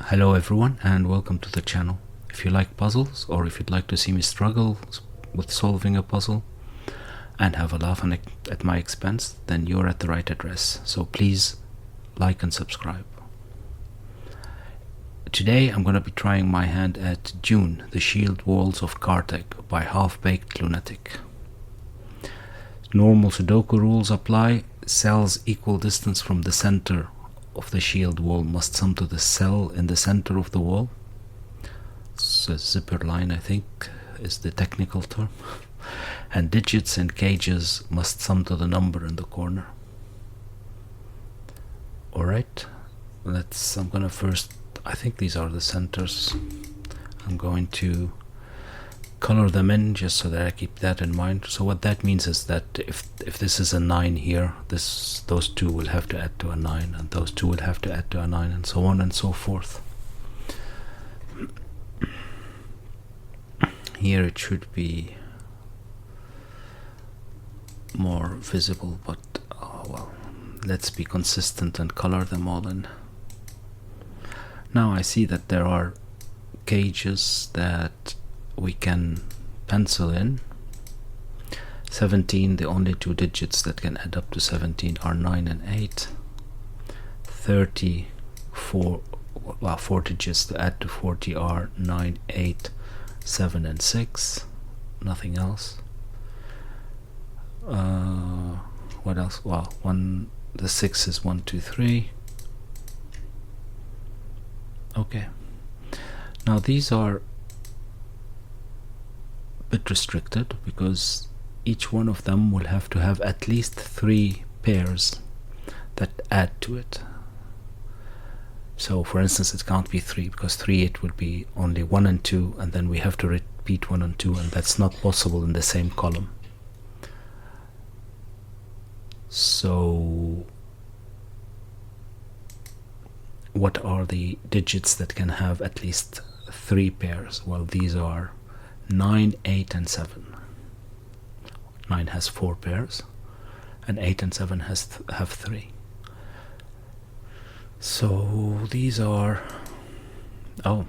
Hello everyone and welcome to the channel. If you like puzzles or if you'd like to see me struggle with solving a puzzle and have a laugh at my expense, then you're at the right address. So please like and subscribe. Today I'm going to be trying my hand at Dune, the Shield Walls of Carthag by HalfBakedLunatic. Normal Sudoku rules apply. Cells equal distance from the center of the shield wall must sum to the cell in the center of the wall. So zipper line, I think, is the technical term. And digits and cages must sum to the number in the corner. Alright, I'm gonna first, I think these are the centers. I'm going to color them in just so that I keep that in mind. So what that means is that if this is a 9 here, those two will have to add to a 9, and those two will have to add to a 9, and so on and so forth. Here it should be more visible, but well, let's be consistent and color them all in. Now I see that there are cages that we can pencil in. 17, the only two digits that can add up to 17 are 9 and 8. 34, well, 4 digits to add to 40 are 9, 8, 7 and 6. Nothing else. What else? Well, the 6 is 1, 2, 3. Okay. Now these are bit restricted because each one of them will have to have at least 3 pairs that add to it. So for instance, it can't be 3 because 3 it would be only 1 and 2, and then we have to repeat 1 and 2, and that's not possible in the same column. So what are the digits that can have at least 3 pairs? Well, these are 9, 8 and 7. 9 has 4 pairs and 8 and 7 have 3. So these are, oh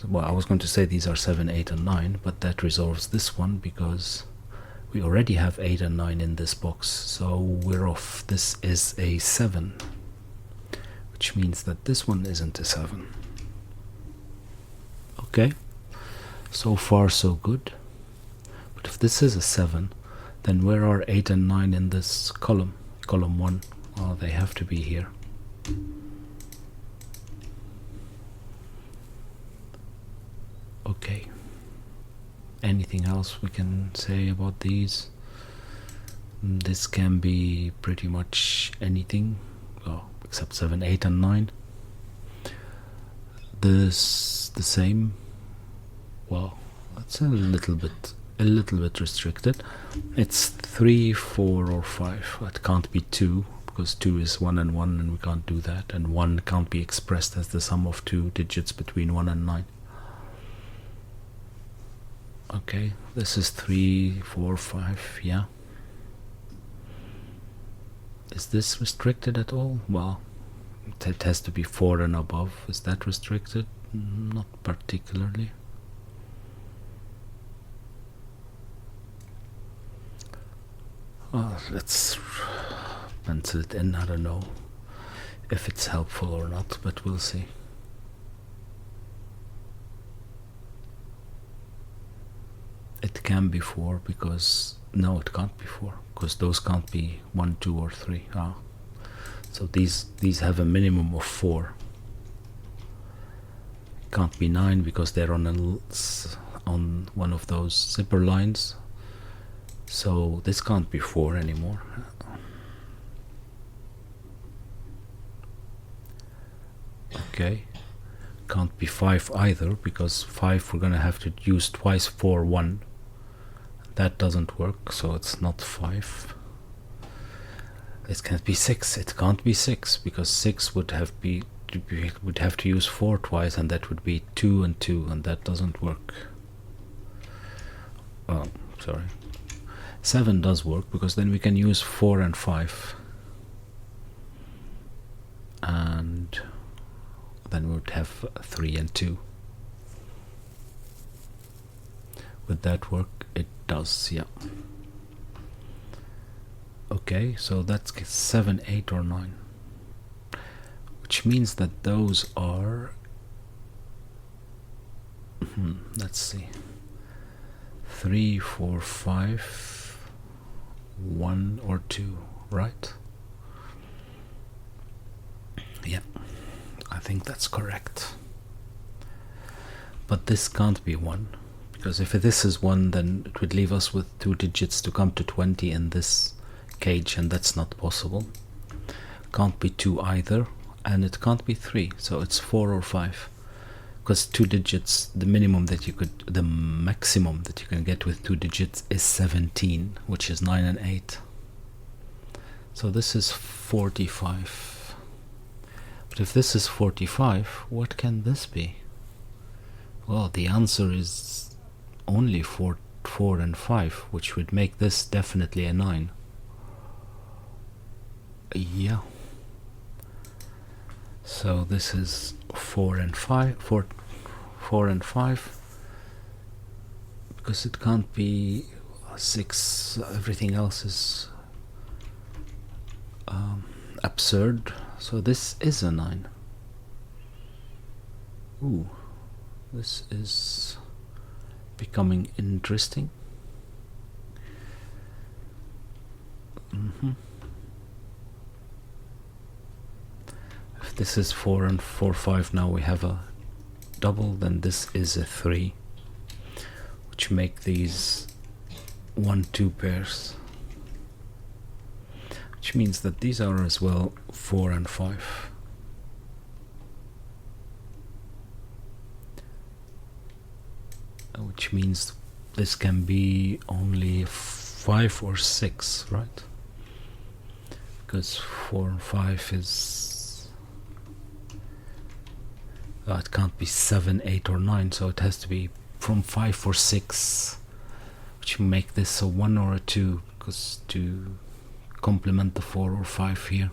well, I was going to say these are 7, 8 and 9, but that resolves this one because we already have 8 and 9 in this box, so we're off. This is a 7, which means that this one isn't a 7. Okay, so far so good. But if this is a 7, then where are 8 and 9 in this column? Column 1. Well, they have to be here. Okay. Anything else we can say about these? This can be pretty much anything, well, except 7, 8 and 9. This the same. Well, it's a little bit restricted. It's 3, 4 or 5. It can't be 2 because 2 is 1 and 1 and we can't do that, and 1 can't be expressed as the sum of 2 digits between 1 and 9. Okay, this is 3, 4, 5, yeah. Is this restricted at all? Well, it has to be 4 and above. Is that restricted? Not particularly. Well, let's pencil it in. I don't know if it's helpful or not, but we'll see. It can be 4 because, no, it can't be 4 because those can't be 1, 2 or 3. So these have a minimum of 4. Can't be 9 because they're on one of those zipper lines. So this can't be 4 anymore. Okay, can't be 5 either because 5 we're gonna have to use twice 4, 1. That doesn't work, so it's not 5. It can't be 6. It can't be 6 because 6 would have to use 4 twice, and that would be 2 and 2, and that doesn't work. Oh, sorry. 7 does work because then we can use 4 and 5, and then we would have 3 and 2. Would that work? It does, yeah. Okay, so that's 7, 8, or 9. Which means that those are... let's see. 3, 4, 5, 1 or 2, right? Yeah, I think that's correct. But this can't be 1, because if this is 1, then it would leave us with 2 digits to come to 20 in this cage, and that's not possible. Can't be 2 either, and it can't be 3, so it's 4 or 5. Because 2 digits, the maximum that you can get with 2 digits is 17, which is 9 and 8. So this is 45. But if this is 45, what can this be? Well, the answer is only 4 and 5, which would make this definitely a 9. Yeah. So this is 4 and 5, 4 and 5, because it can't be 6. Everything else is absurd. So this is a 9. Ooh, this is becoming interesting. If this is 4 and 4, 5, now we have a double, then this is a 3, which make these 1, 2 pairs, which means that these are as well 4 and 5. Which means this can be only 5 or 6, right? Because 4 and 5 is... it can't be 7, 8 or 9, so it has to be from 5 or 6, which make this a 1 or a 2, because to complement the 4 or 5 here.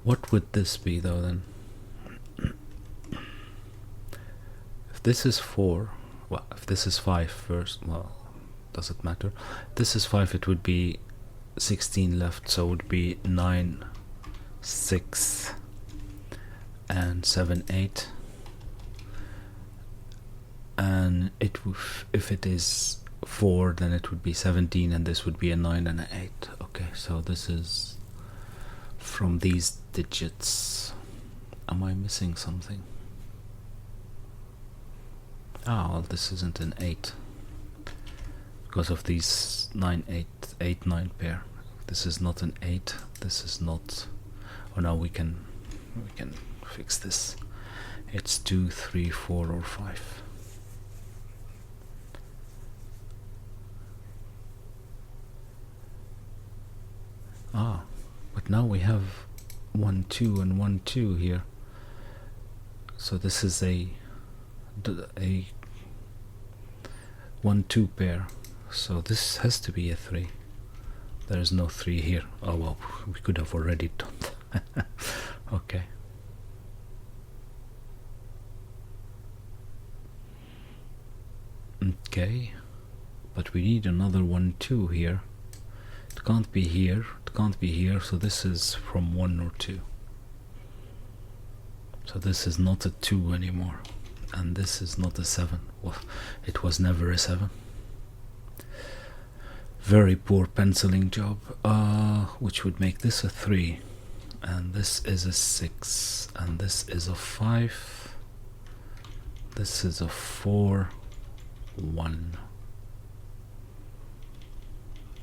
What would this be though then? If this is 4, well, if this is 5 first, well, does it matter? If this is 5, it would be 16 left, so it would be 9, 6 and 7, 8, and if it is 4, then it would be 17, and this would be a 9 and an 8. Okay, so this is from these digits. Am I missing something? Well, this isn't an 8 because of these 9, 8, 8, 9 pair. This is not an 8. This is not... Oh, now we can fix this. It's 2, 3, 4 or 5. But now we have 1, 2 and 1, 2 here. So this is a 1, 2 pair. So this has to be a 3. There is no 3 here. Oh well, we could have already done that. Okay. Okay, but we need another 1, 2 here. It can't be here. It can't be here. So this is from 1 or 2. So this is not a 2 anymore, and this is not a 7. Well, it was never a 7. Very poor penciling job, which would make this a 3, and this is a 6, and this is a 5, this is a 4, 1,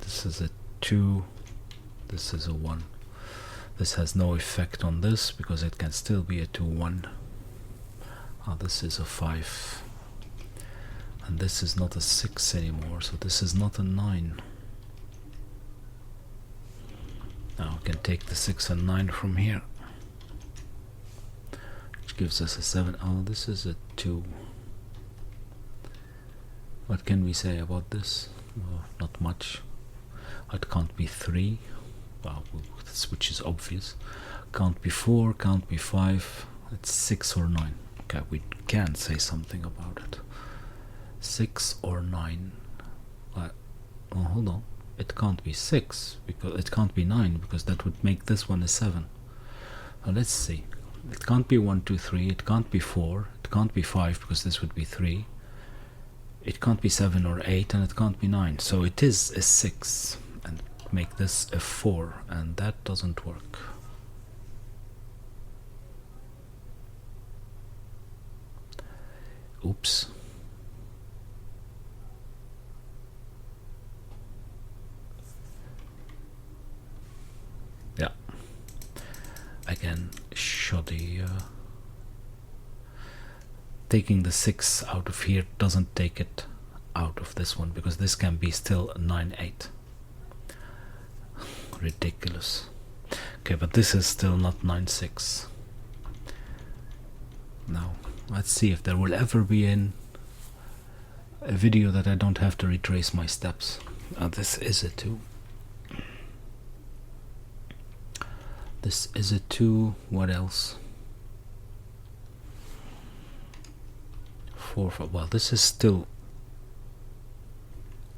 this is a 2, this is a 1. This has no effect on this because it can still be a 2, 1. This is a 5, and this is not a 6 anymore, so this is not a 9. Now we can take the 6 and 9 from here, which gives us a 7. Oh, this is a 2. What can we say about this? Well, not much. It can't be 3. well, which is obvious. Can't be 4, can't be 5. It's 6 or 9. Okay, we can say something about it. 6 or 9. Oh, hold on. It can't be 6 because it can't be 9 because that would make this one a 7. Now let's see. It can't be 1, 2, 3. It can't be 4. It can't be 5 because this would be 3. It can't be 7 or 8, and it can't be 9. So it is a 6, and make this a 4, and that doesn't work. Oops. Yeah. Again, shoddy. Taking the 6 out of here doesn't take it out of this one, because this can be still a 9, 8. Ridiculous. Okay, but this is still not 9, 6. Now, let's see if there will ever be a video that I don't have to retrace my steps. This is a 2. This is a 2. What else? 4, 5. Well, this is still...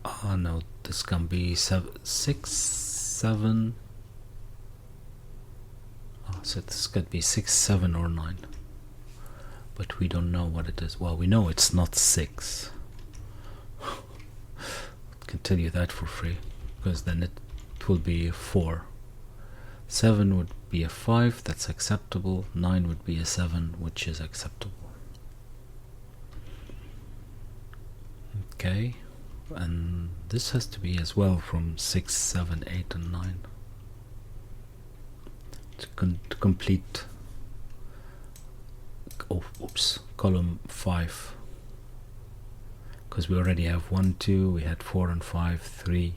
Oh no, this can be 7, 6, 7. Oh, so this could be 6, 7 or 9. But we don't know what it is. Well, we know it's not 6. I can tell you that for free, because then it will be 4. 7 would be a 5, that's acceptable. 9 would be a 7, which is acceptable. Okay, and this has to be as well from 6, 7, 8 and 9 to complete. Oh, oops, column 5, because we already have 1, 2, we had 4 and 5, 3,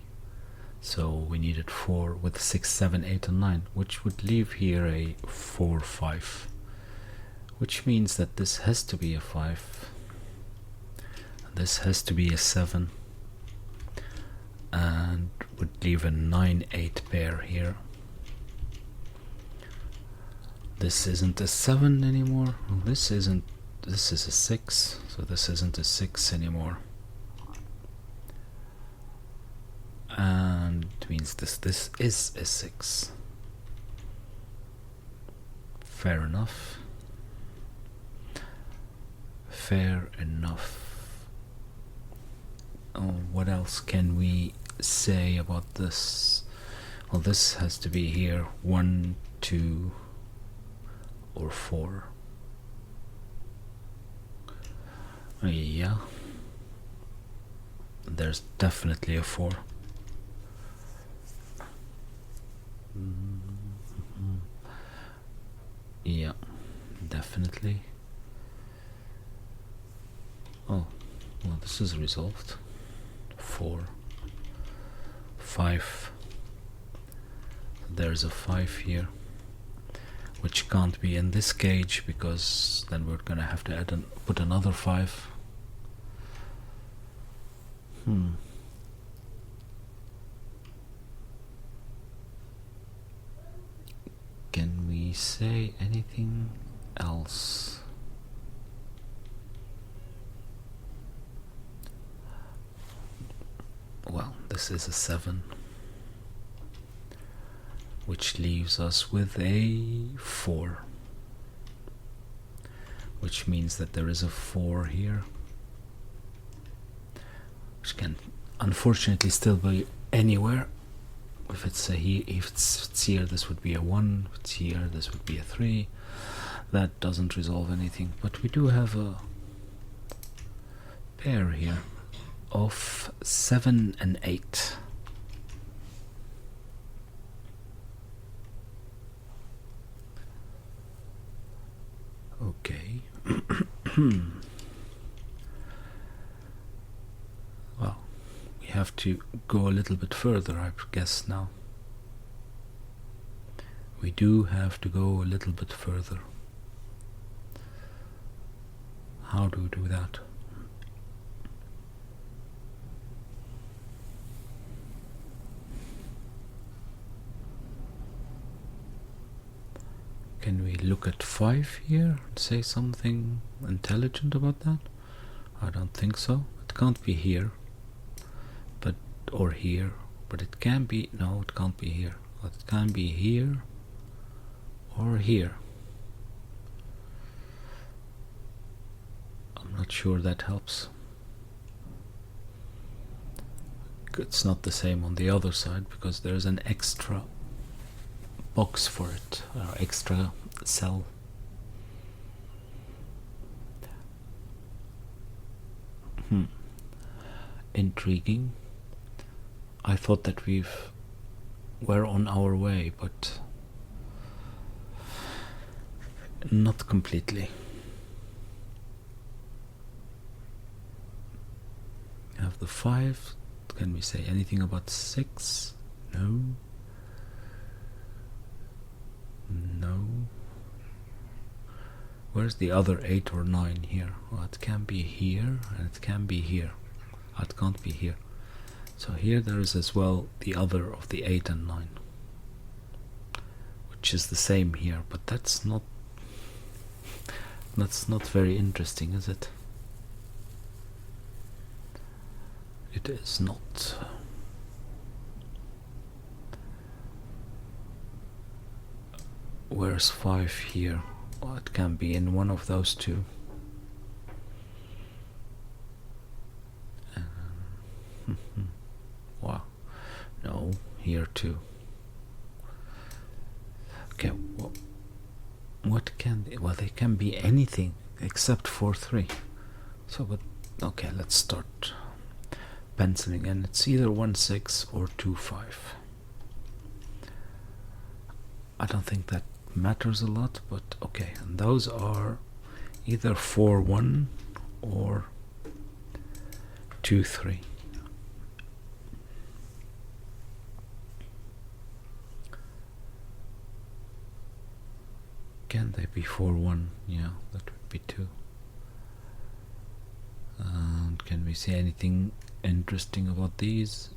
so we needed 4 with 6, 7, 8 and 9, which would leave here a 4, 5, which means that this has to be a 5, this has to be a 7, and would leave a 9, 8 pair here. This isn't a 7 anymore. This isn't. This is a 6, so this isn't a 6 anymore. And it means this is a 6. Fair enough. Fair enough. Oh, what else can we say about this? Well, this has to be here 1, 2, or 4. Yeah, there's definitely a 4. Yeah, definitely. Oh, well, this is resolved. 4, 5. There's a 5 here, which can't be in this cage because then we're gonna have to add put another 5. Can we say anything else? Well, this is a 7, which leaves us with a 4, which means that there is a 4 here, which can unfortunately still be anywhere. If it's here, this would be a 1. If it's here, this would be a 3. That doesn't resolve anything, but we do have a pair here of 7 and 8. Okay. Well, we have to go a little bit further, I guess now. We do have to go a little bit further. How do we do that? Can we look at 5 here and say something intelligent about that? I don't think so. It can't be here, but or here, but it can be. No, it can't be here. It can be here or here. I'm not sure that helps. It's not the same on the other side because there's an extra box for it, or extra cell. Intriguing. I thought that we're on our way, but not completely. Have the 5. Can we say anything about 6? No. No. Where's the other 8 or 9 here? Well, it can be here and it can be here. It can't be here. So here there is as well the other of the 8 and 9, which is the same here, but that's not very interesting, is it? It is not. Where's 5 here? Oh, it can be in one of those two. Wow. No, here too. Okay, well, what can they? Well, they can be anything except 4, 3. So, but okay, let's start penciling in. It's either 1, 6 or 2, 5. I don't think that matters a lot, but okay. And those are either 4, 1 or 2, 3. Can they be 4, 1? Yeah, that would be 2. And can we say anything interesting about these?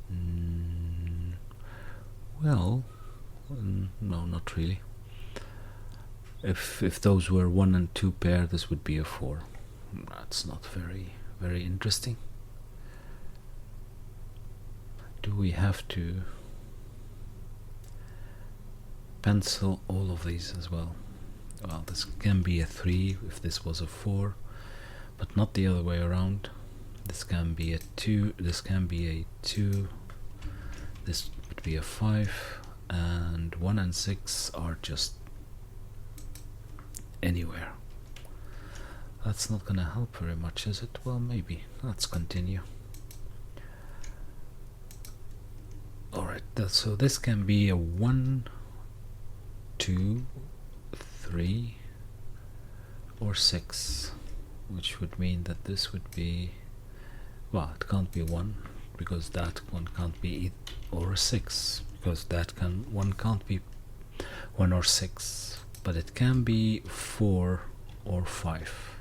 Well, no, not really. If those were 1 and 2 pair, this would be a 4. That's not very interesting. Do we have to pencil all of these as well? Well, this can be a 3 if this was a 4, but not the other way around. This can be a 2, this can be a 2, this would be a 5, and 1 and 6 are just anywhere. That's not gonna help very much, is it? Well, maybe. Let's continue. Alright, so this can be a 1, 2, 3 or 6, which would mean that this would be, well, it can't be 1 because that one can't be or a 6 because one can't be 1 or 6, but it can be 4 or 5.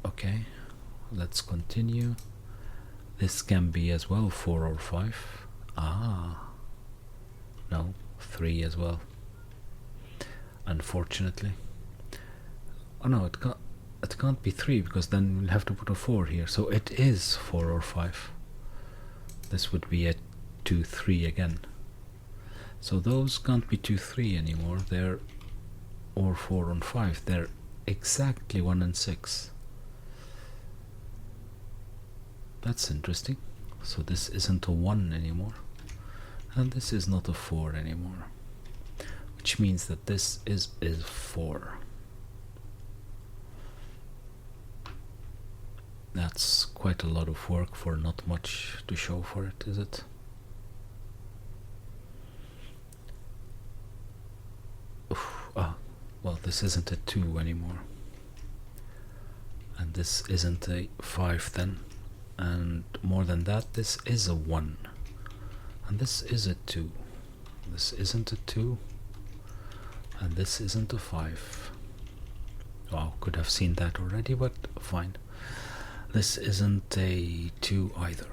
Okay, let's continue. This can be as well 4 or 5. No, 3 as well, unfortunately. Oh no, it can't be 3 because then we'll have to put a 4 here, so it is 4 or 5. This would be a 2, 3 again. So those can't be 2, 3 anymore. They're or 4 and 5. They're exactly 1 and 6. That's interesting. So this isn't a 1 anymore, and this is not a 4 anymore, which means that this is 4. That's quite a lot of work for not much to show for it, is it? Well, this isn't a 2 anymore, and this isn't a 5 then, and more than that, this is a 1, and this is a 2. This isn't a 2, and this isn't a 5. Wow, could have seen that already, but fine. This isn't a 2 either.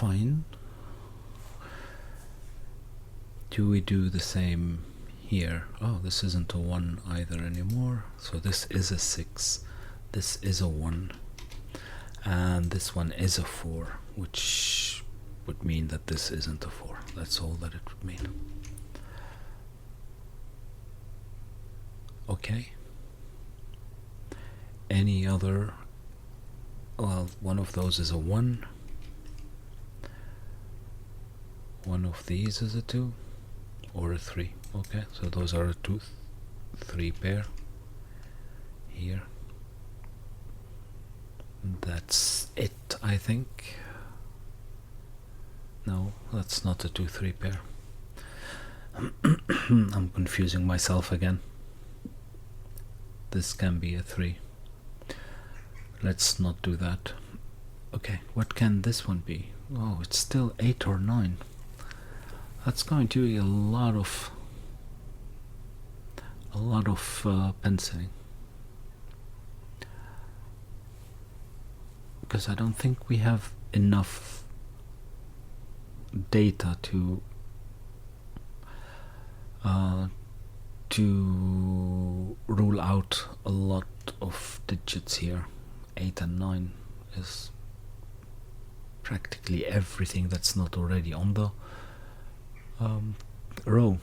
fine. Do we do the same here? Oh, this isn't a 1 either anymore. So this is a 6. This is a 1. And this one is a 4, which would mean that this isn't a 4. That's all that it would mean. Okay. Any other? Well, one of those is a 1. One of these is a 2 or a 3. Okay, so those are a 2, 3 pair here. That's it, I think. No, that's not a 2, 3 pair. I'm confusing myself again. This can be a 3. Let's not do that. Okay, what can this one be? Oh, it's still 8 or 9. That's going to be a lot of penciling, because I don't think we have enough data to rule out a lot of digits here. 8 and 9 is practically everything that's not already on the row.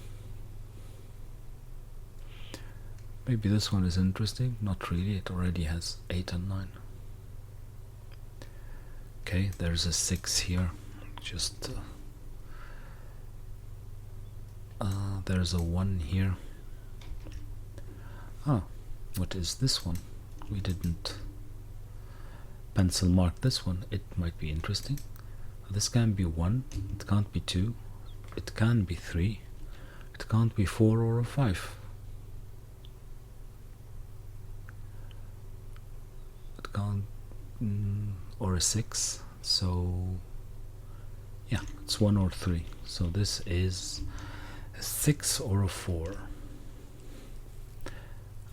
Maybe this one is interesting. Not really, it already has 8 and 9. Okay, there's a 6 here. Just there's a 1 here. Ah, what is this one? We didn't pencil mark this one. It might be interesting. This can be 1, it can't be 2, it can be 3, it can't be 4 or a 5. It can't, or a 6, so yeah, it's 1 or 3. So this is a 6 or a 4.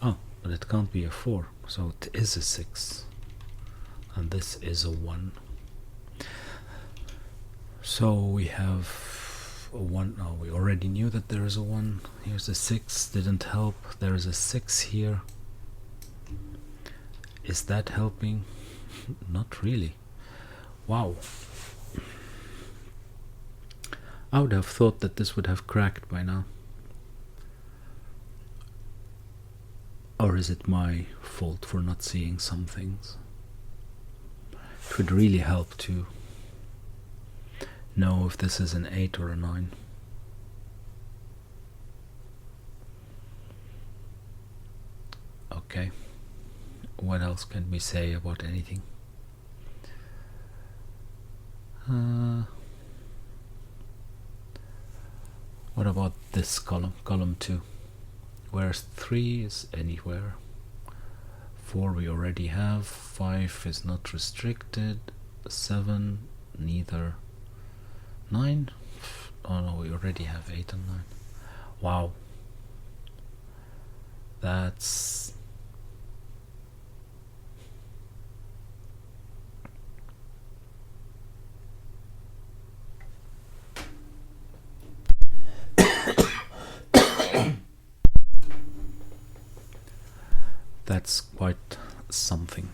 Oh, but it can't be a 4, so it is a 6. And this is a 1. So we have a 1. Oh, we already knew that there is a 1. Here's a 6, didn't help. There is a 6 here. Is that helping? Not really. Wow. I would have thought that this would have cracked by now. Or is it my fault for not seeing some things? It would really help to know if this is an 8 or a 9. Okay. What else can we say about anything? What about this column? Column 2. Where's 3 is anywhere. 4 we already have. 5 is not restricted. 7 neither. 9? Oh no, we already have 8 and 9. Wow. That's... that's quite something.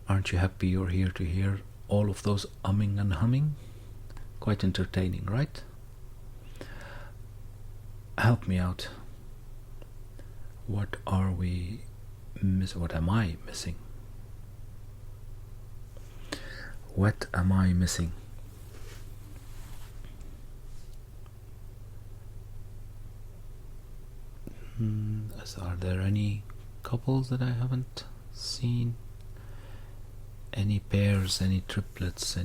Aren't you happy you're here to hear all of those umming and humming? Quite entertaining, right? Help me out. What are we what am I missing? What am I missing? Are there any couples that I haven't seen? Any pairs, any triplets,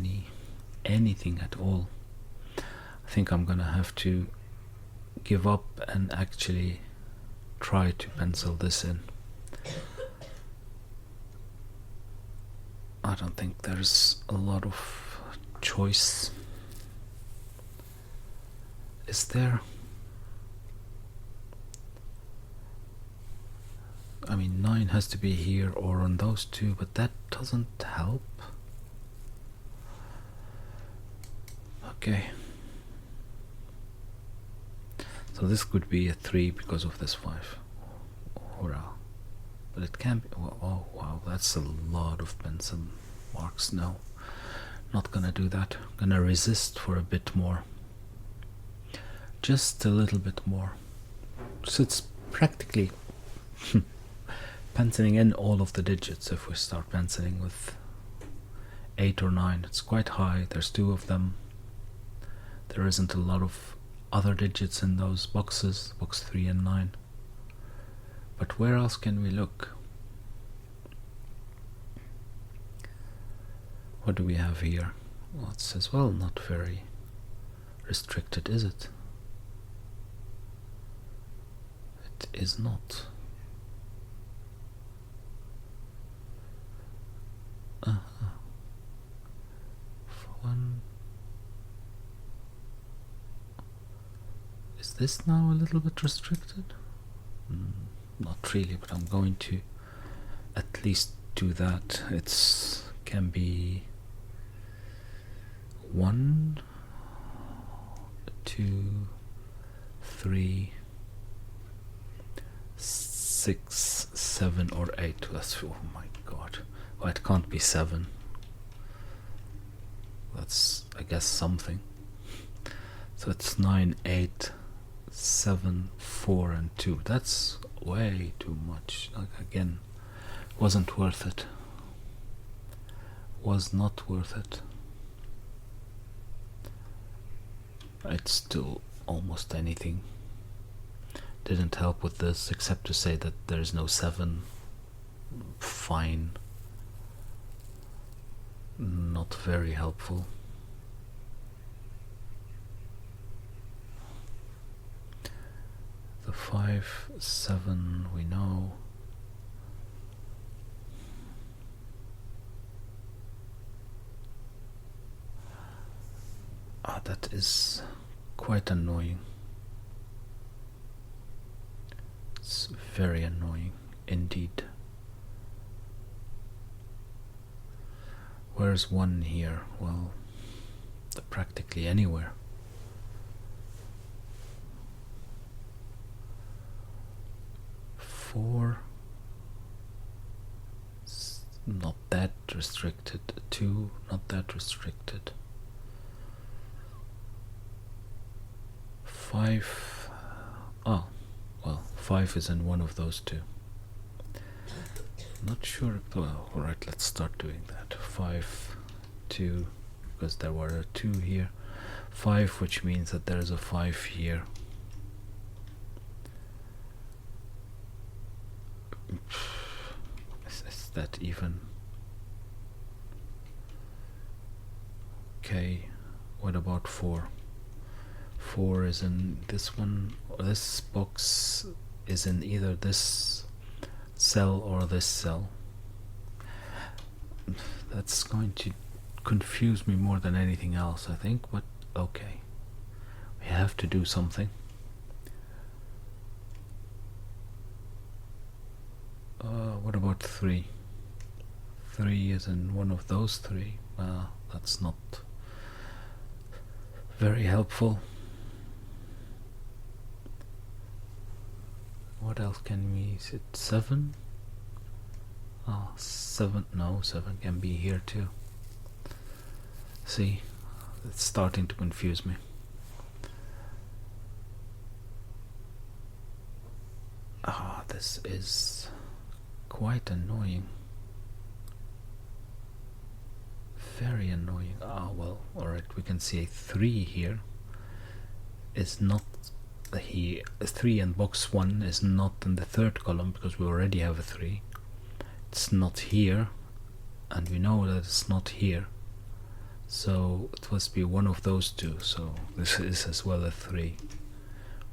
anything at all? I think I'm gonna have to give up and actually try to pencil this in. I don't think there's a lot of choice. Is there? I mean 9 has to be here or on those two, but that doesn't help. Okay. So this could be a 3 because of this 5. Hurrah. But it can be... Oh, wow, that's a lot of pencil marks. No, not gonna do that. Gonna resist for a bit more. Just a little bit more. So it's practically penciling in all of the digits if we start penciling with 8 or 9. It's quite high. There's 2 of them. There isn't a lot of other digits in those boxes, box 3 and 9. But where else can we look? What do we have here? Well, it says, well, not very restricted, is it? It is not. One. Is this now a little bit restricted? Not really, but I'm going to at least do that. It's can be 1, 2, 3, 6, 7 or 8. That's, oh my god. Well, it can't be 7. That's, I guess, something. So it's 9, 8, 7, 4 and 2. That's way too much. Like, again, wasn't worth it. Was not worth it. It's still almost anything. Didn't help with this except to say that there's no 7. Fine. Not very helpful. The 5, 7 we know. That is quite annoying. It's very annoying indeed. Where's 1 here? Well, practically anywhere. Four, not that restricted. 2, not that restricted. 5, oh, well, 5 is in one of those 2. Not sure. Well, alright, let's start doing that. 5, 2, because there were a 2 here. 5, which means that there's a 5 here. Is that even? Okay, what about 4? 4 is in this one, or this box is in either this cell or this cell. That's going to confuse me more than anything else, I think, but okay. We have to do something. What about 3? 3 is in one of those 3. That's not very helpful. What else can we see? 7? 7, no, 7 can be here too. See, it's starting to confuse me. This is quite annoying. Very annoying. Well, alright, we can see a 3 here is not here. 3 in box 1 is not in the 3rd column because we already have a 3. It's not here, and we know that it's not here, so it must be one of those 2. So this is as well a 3,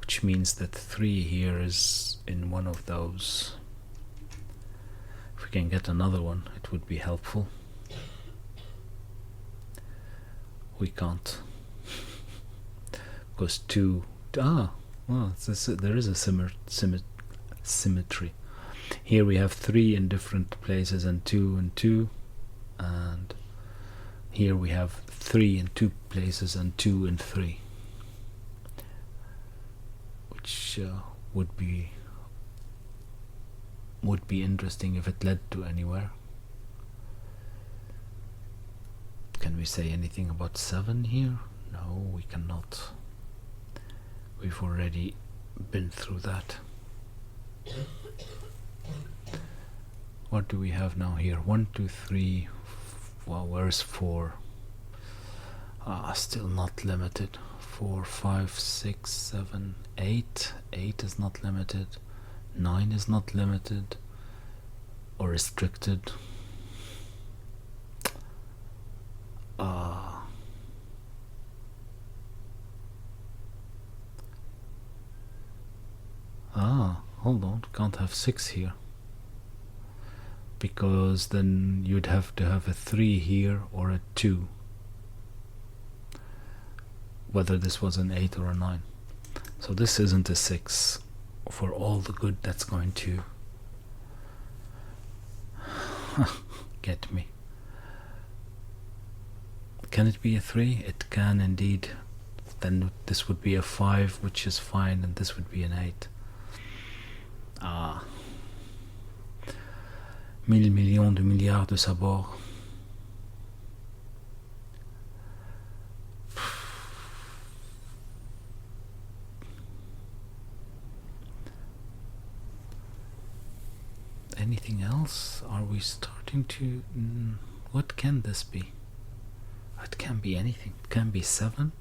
which means that 3 here is in one of those. If we can get another one, it would be helpful. We can't, because 2. Well, there is a symmetry. Here we have 3 in different places and 2 and 2, and here we have 3 in 2 places and 2 in 3, which would be interesting if it led to anywhere. Can we say anything about 7 here? No, we cannot. We've already been through that. What do we have now here? 1, 2, 3. Well, where's 4? Still not limited. 4, 5, 6, 7, 8. 8 is not limited. 9 is not limited or restricted. Hold on, can't have 6 here, because then you'd have to have a 3 here or a 2, whether this was an 8 or a 9. So this isn't a 6 for all the good that's going to get me. Can it be a 3? It can indeed. Then this would be a 5, which is fine, and this would be an 8. Mille millions de milliards de sabords. Anything else? Are we starting to... what can this be? It can be anything. It can be 7.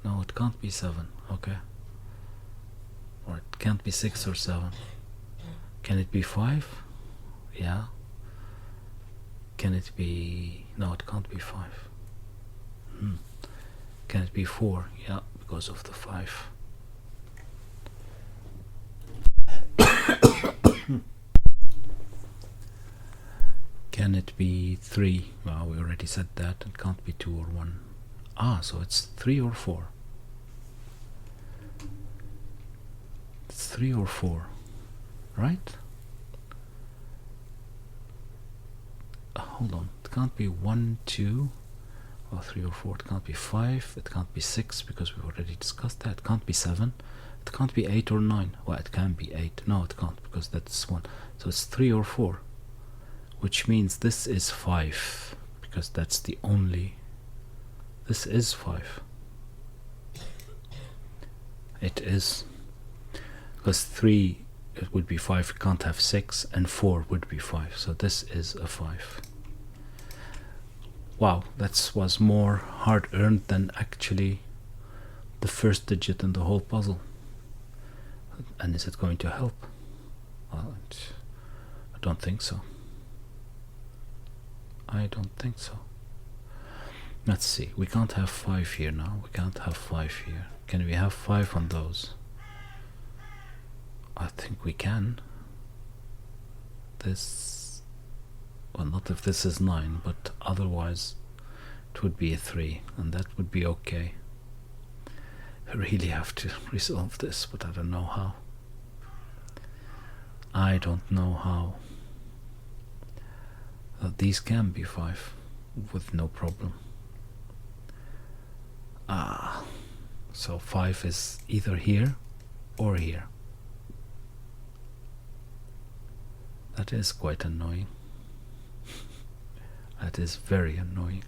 No, it can't be 7. Okay. Or it can't be 6 or 7. Can it be 5? Yeah. Can it be... no, it can't be 5. Can it be 4? Yeah, because of the 5. Can it be 3? Well, we already said that. It can't be 2 or 1. So it's 3 or 4. It's 3 or 4, right? Hold on. It can't be 1, 2, or 3 or 4. It can't be 5. It can't be 6 because we've already discussed that. It can't be 7. It can't be 8 or 9. Well, it can be 8. No, it can't because that's 1. So it's 3 or 4. Which means this is 5, because that's the only... this is 5. It is. Because 3, it would be 5, you can't have 6, and 4 would be 5. So this is a 5. Wow, that was more hard-earned than actually the first digit in the whole puzzle. And is it going to help? Well, I don't think so. I don't think so. Let's see. We can't have 5 here now. We can't have 5 here. Can we have 5 on those? I think we can. This... well, not if this is 9, but otherwise it would be a 3, and that would be okay. I really have to resolve this, but I don't know how. I don't know how. These can be 5 with no problem. So 5 is either here or here. That is quite annoying. That is very annoying.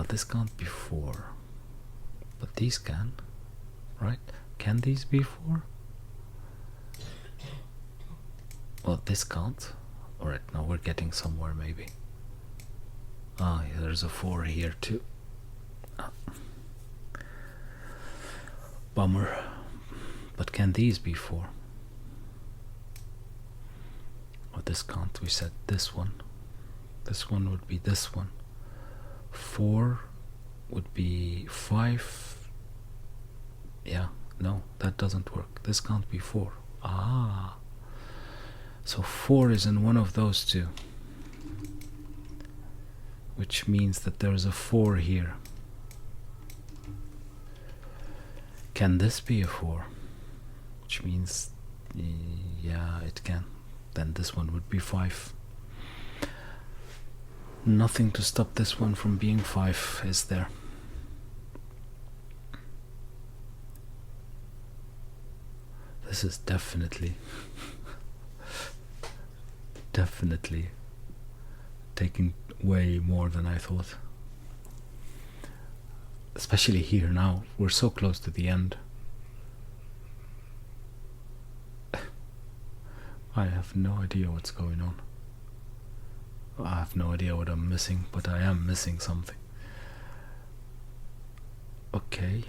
This can't be 4, but these can. Right? Can these be 4? Well, this can't. Alright, now we're getting somewhere maybe. Yeah, there's a 4 here too. Bummer. But can these be 4? Oh, this can't. We said this one. This one would be this one. 4 would be 5. Yeah, no, that doesn't work. This can't be 4. So 4 is in one of those two. which means that there's a 4 here. Can this be a 4? Which means, yeah, it can. Then this one would be 5. Nothing to stop this one from being 5, is there? This is definitely taking way more than I thought. Especially here now, we're so close to the end. I have no idea what's going on. I have no idea what I'm missing, but I am missing something. Okay.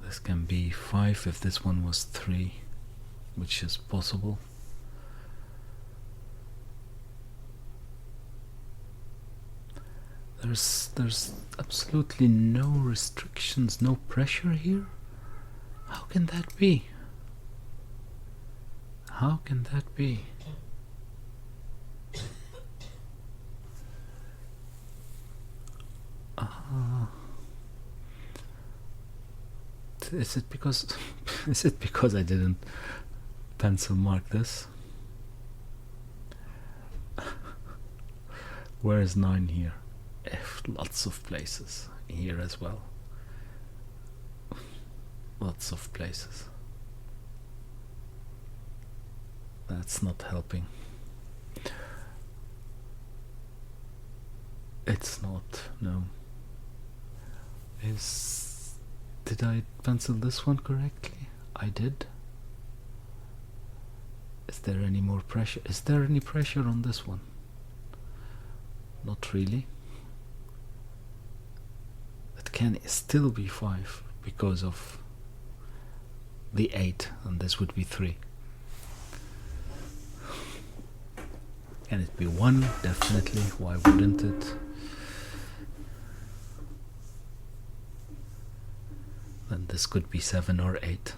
This can be 5 if this one was 3, which is possible. There's absolutely no restrictions, no pressure here. How can that be? How can that be? Is it because I didn't pencil mark this? Where is 9 here? Lots of places here as well. Lots of places. That's not helping. It's not, no. Did I pencil this one correctly? I did. Is there any more pressure? Is there any pressure on this one? Not really. It can still be 5 because of the 8, and this would be 3. Can it be 1? Definitely. Why wouldn't it? Then this could be 7 or 8.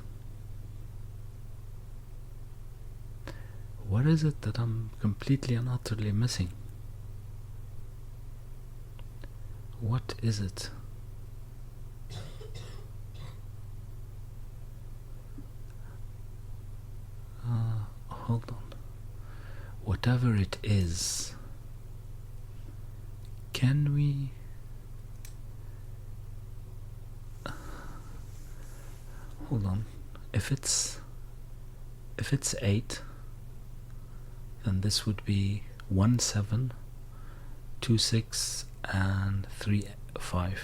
What is it that I'm completely and utterly missing? What is it? Hold on. Whatever it is, can we... Hold on. If it's 8, then this would be 1 7, 2 6, and 3 5.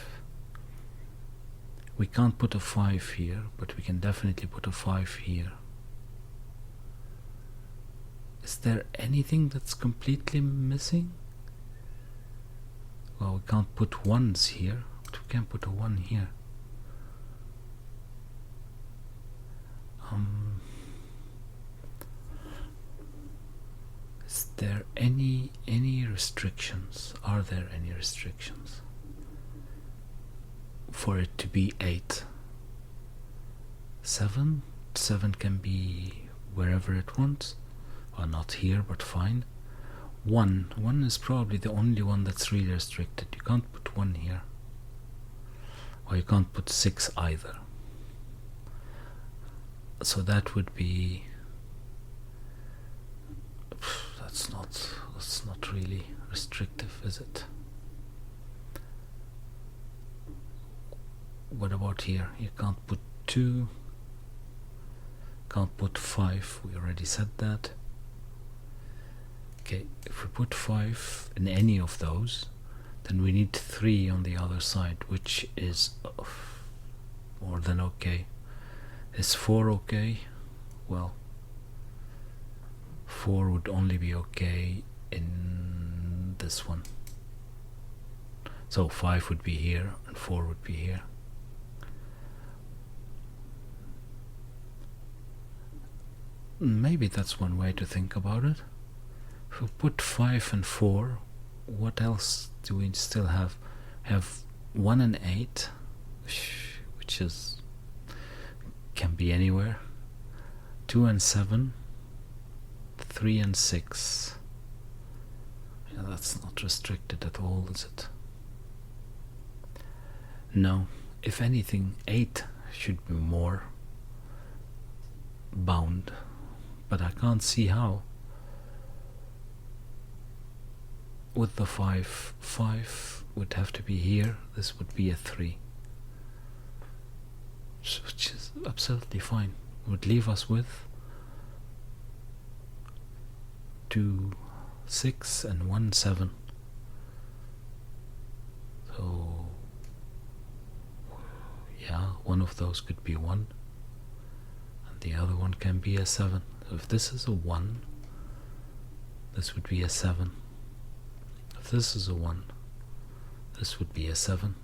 We can't put a 5 here, but we can definitely put a 5 here. Is there anything that's completely missing? Well, we can't put 1s here, but we can put a 1 here. Is there any restrictions? Are there any restrictions for it to be 8? 7 can be wherever it wants. Well, not here, but fine. 1 is probably the only one that's really restricted. You can't put 1 here. Or you can't put 6 either. So that would be... That's not really restrictive, is it? What about here? You can't put 2. Can't put 5. We already said that. Okay, if we put 5 in any of those, then we need 3 on the other side, which is more than okay. Is 4 okay? Well, 4 would only be okay in this one. So 5 would be here and 4 would be here. Maybe that's one way to think about it. If we put 5 and 4, what else do we still have? Have 1 and 8, which is can be anywhere. 2 and 7, 3 and 6. Yeah, That's not restricted at all, is it? No, if anything, 8 should be more bound, but I can't see how. With the 5, 5 would have to be here, this would be a 3. Which is absolutely fine. Would leave us with 2, 6 and 1, 7. So yeah, one of those could be 1 and the other one can be a 7. So if this is a 1, this would be a 7. If this is a 1, this would be a 7.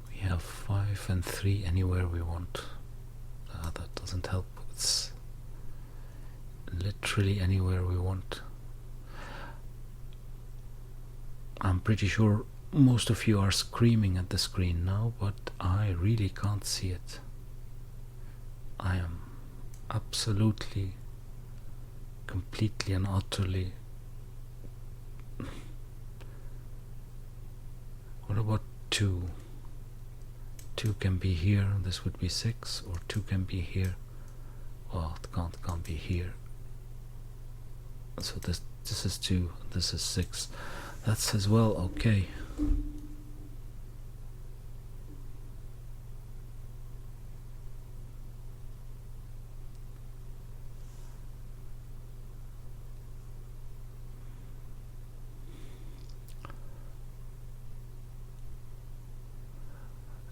We have 5 and 3 anywhere we want. That doesn't help. It's literally anywhere we want. I'm pretty sure most of you are screaming at the screen now, but I really can't see it. I am absolutely, completely and utterly... What about 2? 2 can be here, this would be 6, or 2 can be here. Well, it can't be here. So this is 2, this is 6. That's as well okay.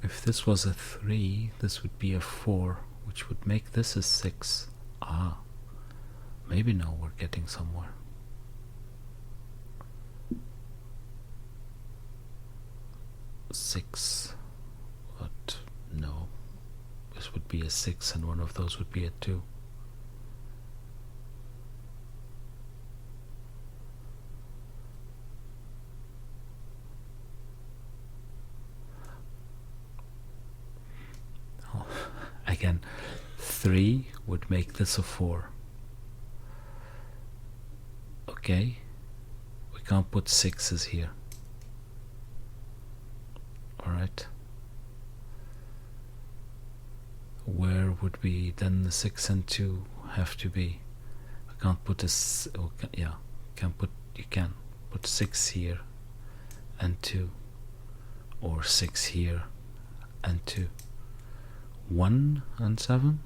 If this was a 3, this would be a 4, which would make this a 6. Ah, maybe now we're getting somewhere. Six, but no, this would be a 6 and one of those would be a 2. Oh, again, 3 would make this a 4. Okay, we can't put 6s here. Alright, where would be then the 6 and 2 have to be? I can't put a yeah, you can put 6 here and 2, or 6 here and 2. 1 and 7,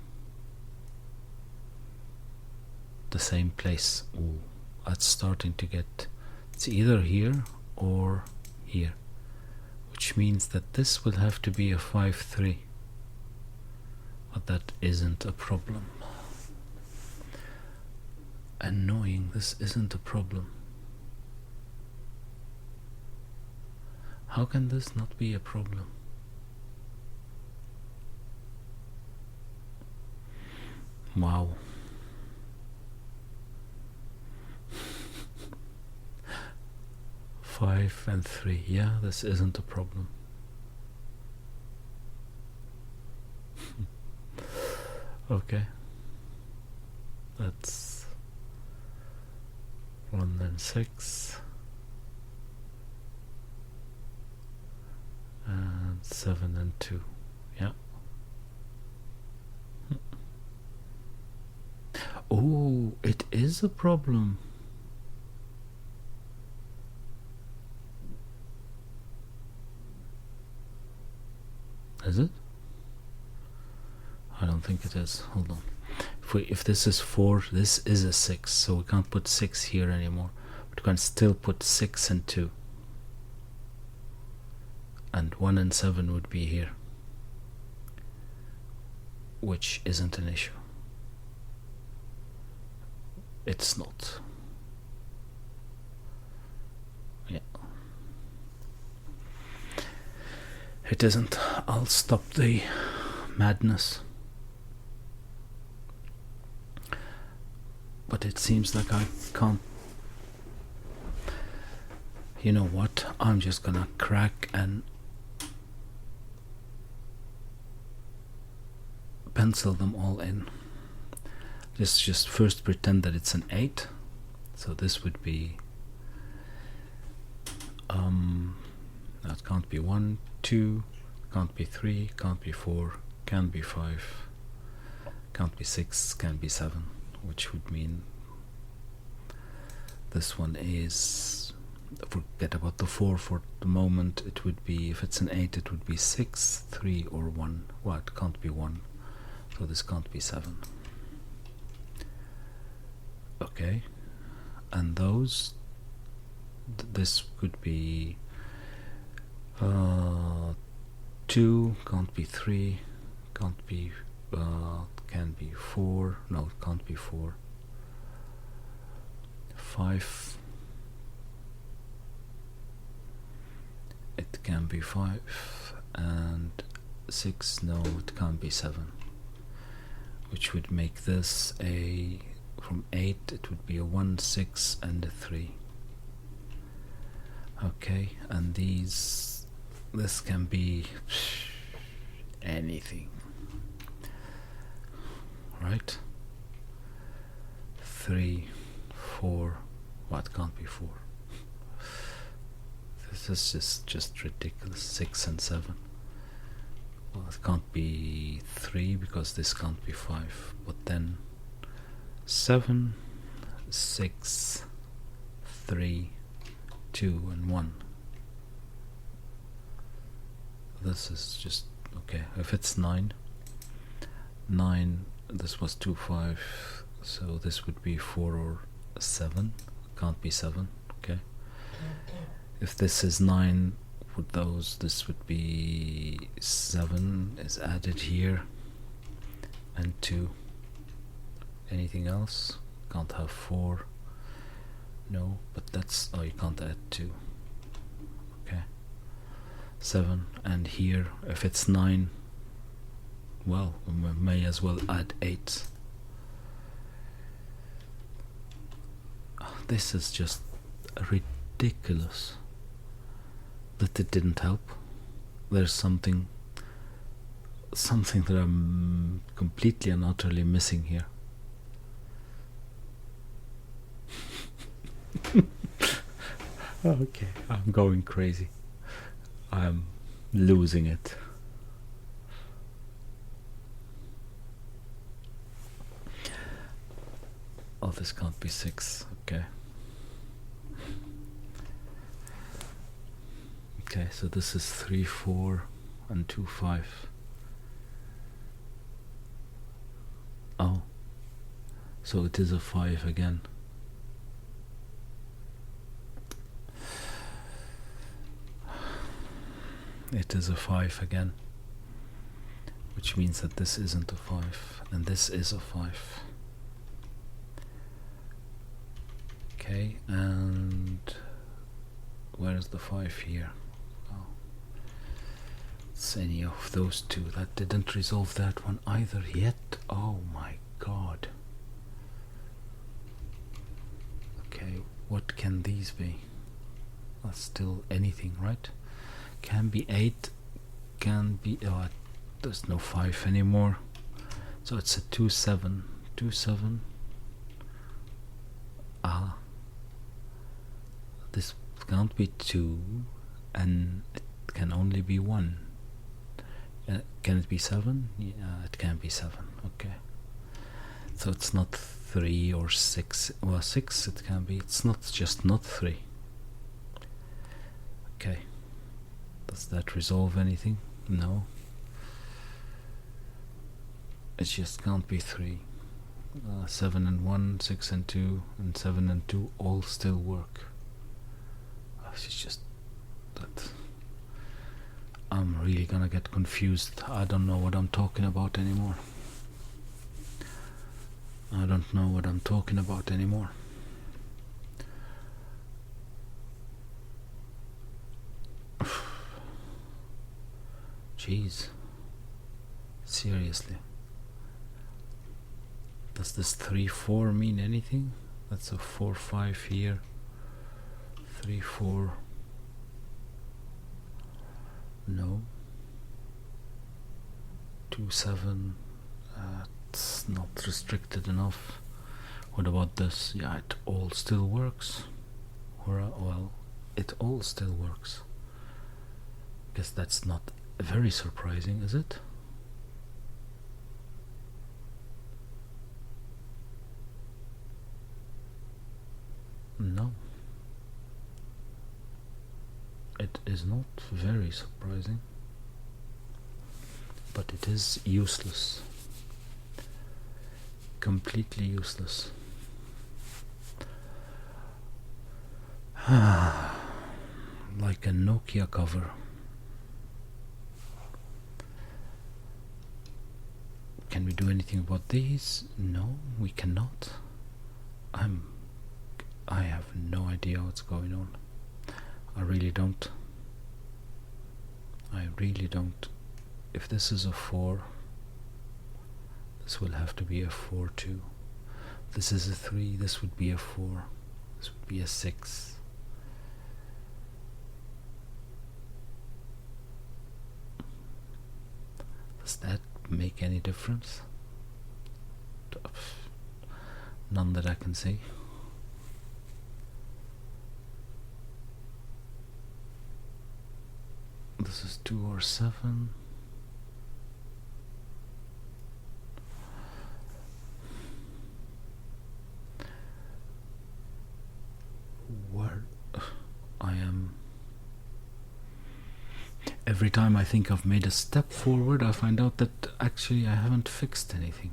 the same place. Ooh, that's starting to get, it's either here or here, which means that this will have to be a 5-3, but that isn't a problem. Annoying, this isn't a problem. How can this not be a problem? Wow. Five and 3, yeah, this isn't a problem. Okay, that's 1 and 6 and 7 and 2, yeah. Oh, it is a problem. Is it? I don't think it is. Hold on. If this is 4, this is a 6, so we can't put 6 here anymore. But we can still put 6 and 2. And 1 and 7 would be here, which isn't an issue. It's not. Yeah. It isn't. I'll stop the madness. But it seems like I can't. You know what? I'm just gonna crack and pencil them all in. Just first pretend that it's an 8. So this would be that can't be 1, 2, can't be 3, can't be 4, can't be 5, can't be 6, can't be 7, which would mean this one is, forget about the 4 for the moment. It would be, if it's an 8, it would be 6, 3 or 1. Well, it can't be 1, so this can't be 7. Okay, and those, this could be 2, can't be 3, can't be, can be 4, no, it can't be 4, 5, it can be 5, and 6, no, it can't be 7, which would make this a, from 8 it would be a 1, 6 and a 3. Okay, and these, this can be anything, right? 3, 4, well, it can't be 4. This is just ridiculous. 6 and 7. Well, it can't be 3 because this can't be 5, but then 7, 6, 3, 2 and 1. This is just okay. If it's 9, this was 2, 5, so this would be 4 or 7. Can't be 7. Okay. If this is 9 with those, this would be 7 is added here, and 2. Anything else? Can't have 4. No, but that's, oh, you can't add 2. Okay. 7, and here, if it's 9, well, we may as well add 8. This is just ridiculous that it didn't help. There's something that I'm completely and utterly missing here. Okay, I'm going crazy. I'm losing it. Oh, this can't be 6. Okay. Okay, so this is 3, 4 and 2, 5. Oh, so it is a 5 again. It is a 5 again, which means that this isn't a 5 and this is a 5. Okay, and where's the 5 here? Oh, it's any of those two. That didn't resolve that one either yet. Oh my god. Okay, what can these be? That's still anything, right? Can be 8, can be, oh, there's no 5 anymore, so it's a 2, 7, 2, 7. This can't be 2, and it can only be 1. Can it be 7? Yeah, it can be 7. Okay, so it's not 3 or 6. Well, 6 it can be. It's not just not 3. Okay. Does that resolve anything? No. It just can't be 3. 7 and 1, 6 and 2, and 7 and 2 all still work. It's just that I'm really gonna get confused. I don't know what I'm talking about anymore. I don't know what I'm talking about anymore. Jeez. Seriously. Does this 3, 4 mean anything? That's a 4, 5 here. 3, 4. No. 2, 7. It's not restricted enough. What about this? Yeah, it all still works. Or, well, it all still works. Guess that's not very surprising, is it? No. It is not very surprising. But it is useless. Completely useless. Like a Nokia cover. Can we do anything about these? No, we cannot. I have no idea what's going on. I really don't. I really don't. If this is a 4, this will have to be a 4 too. This is a 3, this would be a 4. This would be a 6. Does that make any difference? None that I can see. This is 2 or 7. Where I am. Every time I think I've made a step forward, I find out that actually I haven't fixed anything,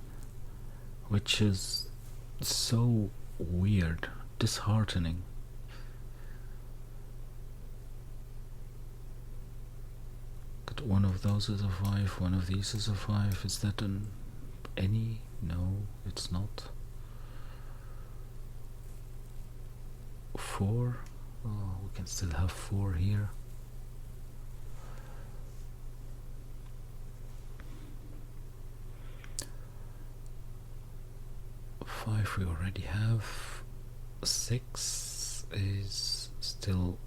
which is so weird, disheartening. But one of those is a 5, one of these is a 5. Is that an any? No, it's not. 4? Oh, we can still have 4 here. Five we already have. 6 is still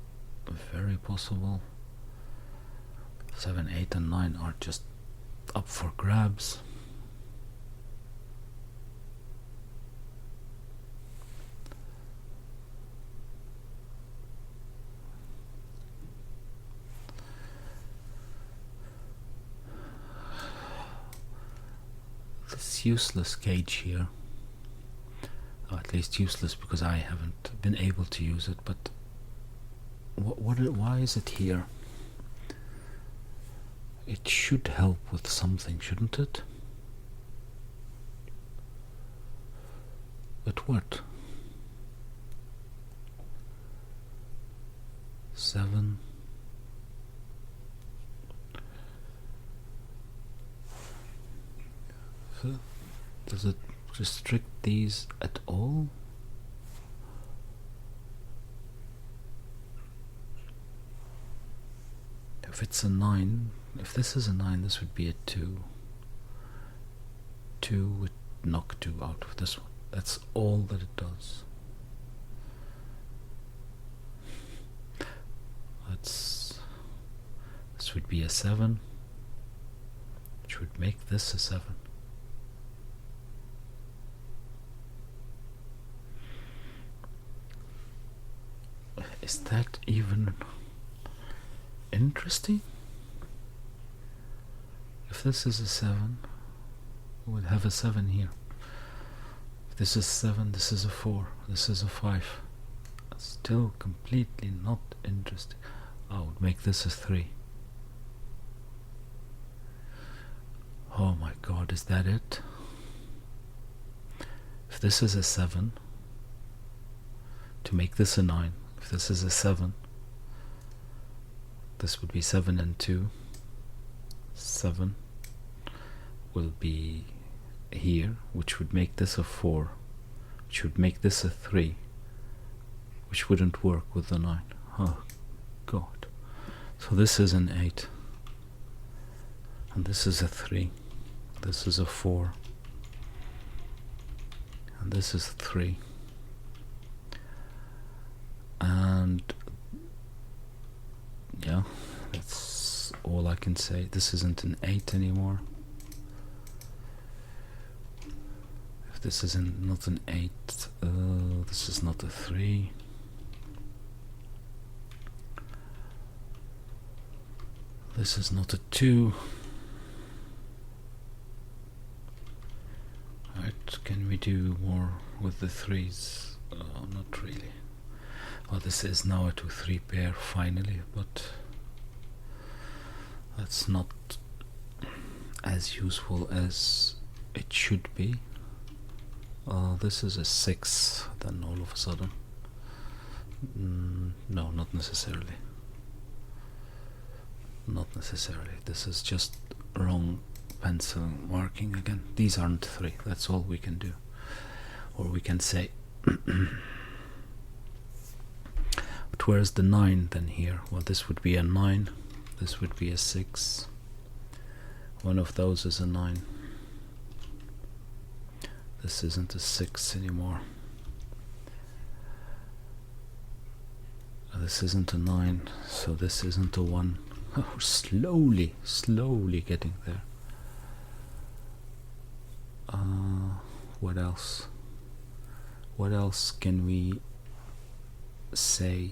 very possible. 7, 8 and 9 are just up for grabs. This useless cage here, or at least useless because I haven't been able to use it, but why is it here? It should help with something, shouldn't it? But what? 7. Does it restrict these at all? If it's a 9, if this is a 9, this would be a 2. 2 would knock 2 out of this one. That's all that it does. This would be a 7, which would make this a 7. Is that even interesting? If this is a 7, we would have a 7 here. If this is 7, this is a 4, this is a 5. Still completely not interesting. I would make this a 3. Oh my god, is that it? If this is a 7, to make this a 9, if this is a 7, this would be 7 and 2. 7 will be here, which would make this a 4, which would make this a 3, which wouldn't work with the 9. Oh god. So this is an 8, and this is a 3, this is a 4, and this is 3, and yeah, that's all all I can say. This isn't an 8 anymore. If this isn't not an 8, this is not a 3. This is not a 2. Right, can we do more with the 3s? Not really. Well, this is now a 2-3 pair finally, but that's not as useful as it should be. This is a 6, then all of a sudden. No, not necessarily. Not necessarily. This is just wrong pencil marking again. These aren't 3, that's all we can do. Or we can say. But where's the 9 then here? Well, this would be a 9. This would be a 6. One of those is a 9. This isn't a 6 anymore. This isn't a 9, so this isn't a 1. We're slowly getting there. What else? What else can we say?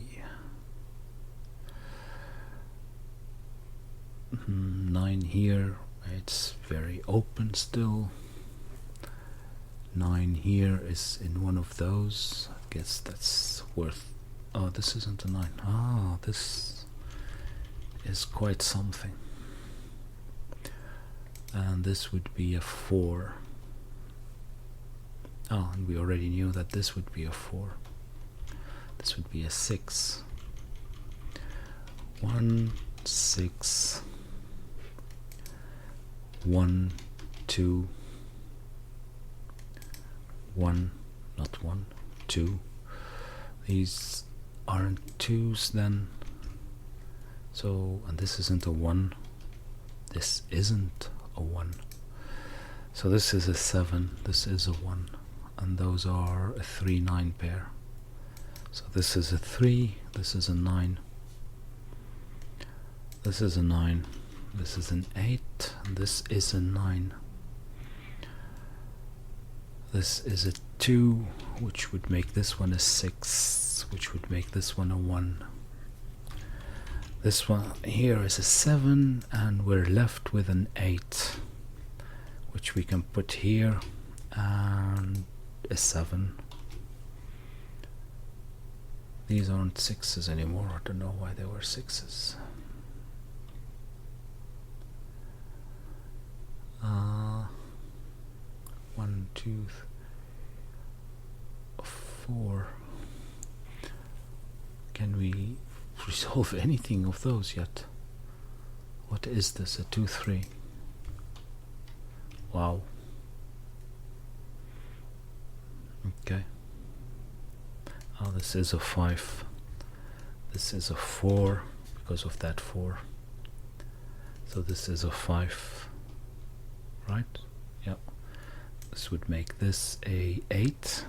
9 here, it's very open still. 9 here is in one of those. I guess that's worth. Oh, this isn't a 9. Ah, this is quite something. And this would be a 4. Oh, and we already knew that this would be a 4. This would be a 6. 1, 6, 1, 2, 1, not 1, 2. These aren't 2s then. So, and this isn't a 1. This isn't a 1. So this is a 7, this is a 1. And those are a 3-9 pair. So this is a 3, this is a 9. This is a 9. This is an 8, and this is a 9. This is a 2, which would make this one a 6, which would make this one a 1. This one here is a 7, and we're left with an 8, which we can put here, and a 7. These aren't 6s anymore. I don't know why they were 6s. 1, 2, 4. Can we resolve anything of those yet? What is this? A 2, 3. Wow. Okay. Oh, this is a 5. This is a 4 because of that 4. So this is a 5. Right? Yep. This would make this a 8.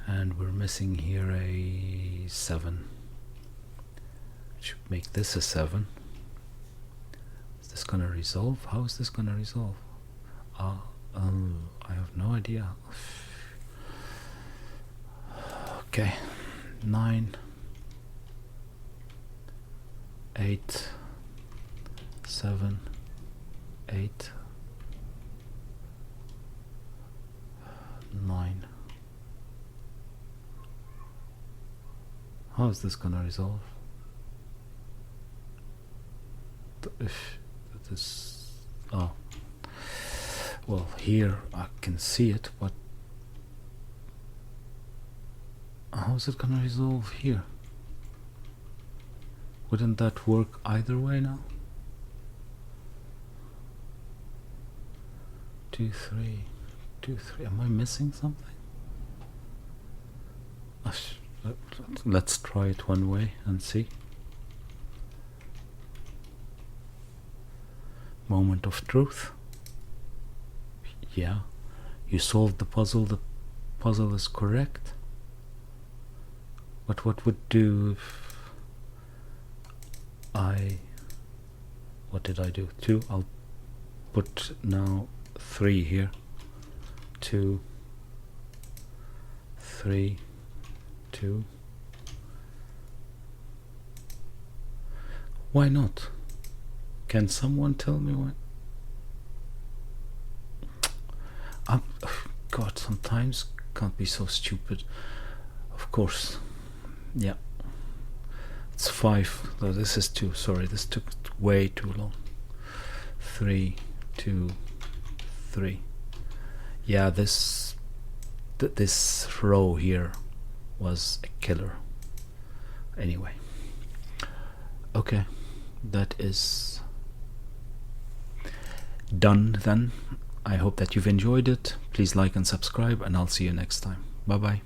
And we're missing here a 7. Which would make this a 7. Is this gonna resolve? How is this gonna resolve? I have no idea. Okay. 9, 8, 7, 8, 9. How is this gonna resolve? If that is, oh, well, here I can see it, but how is it gonna resolve here? Wouldn't that work either way now? 2, 3, 2, 3. Am I missing something? Let's try it one way and see. Moment of truth. Yeah, you solved the puzzle. The puzzle is correct. But what would do if I What did I do? 2. I'll put now 3 here. 2, 3, 2. Why not? Can someone tell me why? God, sometimes can't be so stupid. Of course. Yeah. It's 5. No, this is 2. Sorry, this took way too long. 3, 2, 3. Yeah, this row here was a killer. Anyway. Okay. That is done then. I hope that you've enjoyed it. Please like and subscribe, and I'll see you next time. Bye bye.